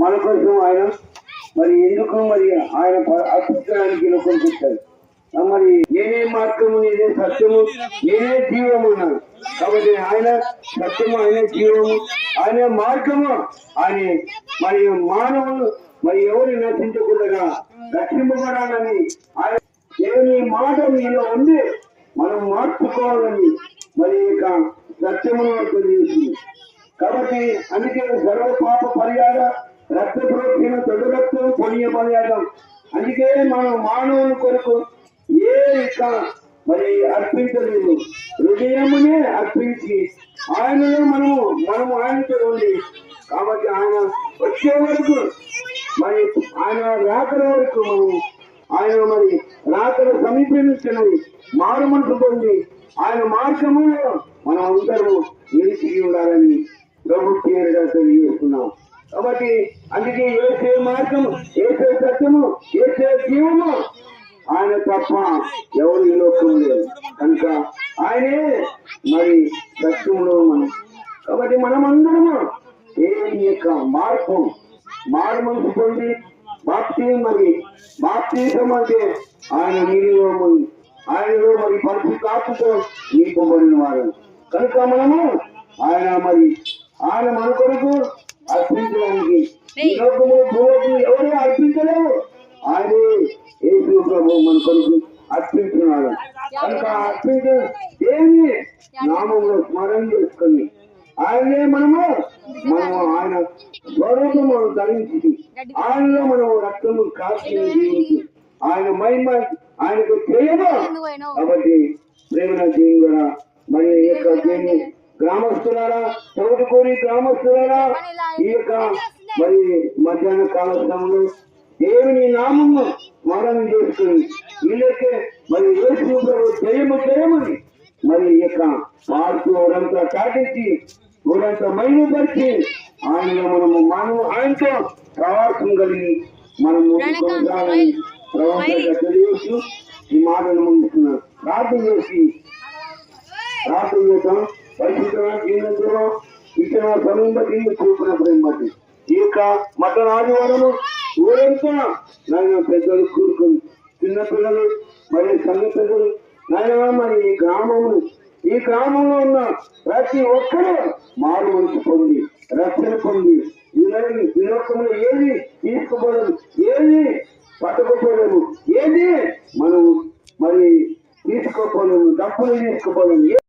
మన కోసం ఆయన మరి ఎందుకు మరి ఆయన అర్పించడానికి కొనిపించారు. మరి నేనే మార్గము, నేనే సత్యము, నేనే జీవము అన్నాను. కాబట్టి ఆయన సత్యము, ఆయన జీవము, ఆయన మార్గము, ఆయన మరి మానవులు మరి ఎవరు నశించకుండా రక్షింపబడాలని ఆయన దేవుని మాట మీలో ఉంది. మనం మార్చుకోవాలని మరి ఇక సత్యమును తెలియజేసింది. కాబట్టి అందుకే సర్వ పాప పరిహార రక్త ప్రోక్షణ తొడు రక్తం పుణ్య పర్యాటం. అందుకే మనం మానవుని కొరకు ఏ ఇక మరి అర్పించలేదు, హృదయమునే అర్పించి ఆయనలో మనము ఆయనతో ఉంది. కాబట్టి ఆయన వచ్చే వరకు మరి ఆయన రాకల వరకు ఆయన మరి రాకల సమీపించినది మారు మనసు పొంది ఆయన మార్గములో మనం అందరూ నిలిచి ఉండాలని ప్రభుత్వంగా తెలియజేస్తున్నాం. కాబట్టి అందుకే ఏసే మార్గము, ఏసే సత్యము, ఏసే జీవము ఆయన తప్ప ఎవరు ఈ లోకం లేదు. కనుక ఆయనే మరి సత్యంలో మనం. కాబట్టి మనమందరము దేవుని యొక్క మారు మనసు పొంది బాప్తిజం అంటే ఆయన నీలో ఆయనలో మరి పరిశుద్ధాత్మతో నింపబడిన వారు. కనుక మనము ఆయన మన కొరకు అర్పించడానికి ఈ లోకము భూలోకము ఎవరు అర్పించలేవు. ఆయనే యేసు ప్రభు మన కొరకు అర్పించినాడు. కనుక అర్పించే దేని నామంలో స్మరణ చేసుకొని ఆయనే మనము ఆయన స్వరూపము ధరించి ఆయనలో మనం రక్తము కాచి ఆయన మహిమ ఆయనకు చేయదు. కాబట్టి ప్రేమ దేవుని ద్వారా మరి యొక్క దేవుని గ్రామస్తులారా, చౌటుకూరి గ్రామస్తులారా, ఈ యొక్క మరి మధ్యాహ్న కాల సమయంలో దేవుని నామము స్మరణ చేసుకుని వీళ్ళకే మరి యేసు ప్రభు జయమని మరి ఈ యొక్క పార్టీ ఊరంతా చాటించి ఊరంతా మైలుపరిచి ఆయనలో ఆయనతో ప్రవాసం కలిగి మనము ప్రవాసంగా తెలియచ్చు. ఈ మాటలు ముగిస్తున్నారు. ప్రార్థన చేద్దాం. పరిశుద్ధమైన జీవితంలో ఇచ్చిన సమయం బట్టి చూపిన ప్రేమ బట్టి ఈ యొక్క మటన్ ఆదివారము ఊరంతా నాయన పెద్దలు కూరుకొని చిన్నపిల్లలు మరి సంఘ పెద్దలు నాయన మరి ఈ గ్రామంలో ఉన్న ప్రతి ఒక్కరూ మారు మనసు పొంది రక్షణ పొంది ఈ లోకంలో ఏది తీసుకుపోలేము, ఏది పట్టుకుపోలేము, ఏది మనం మరి తీసుకోపోలేము, డబ్బులు తీసుకోపోలేము.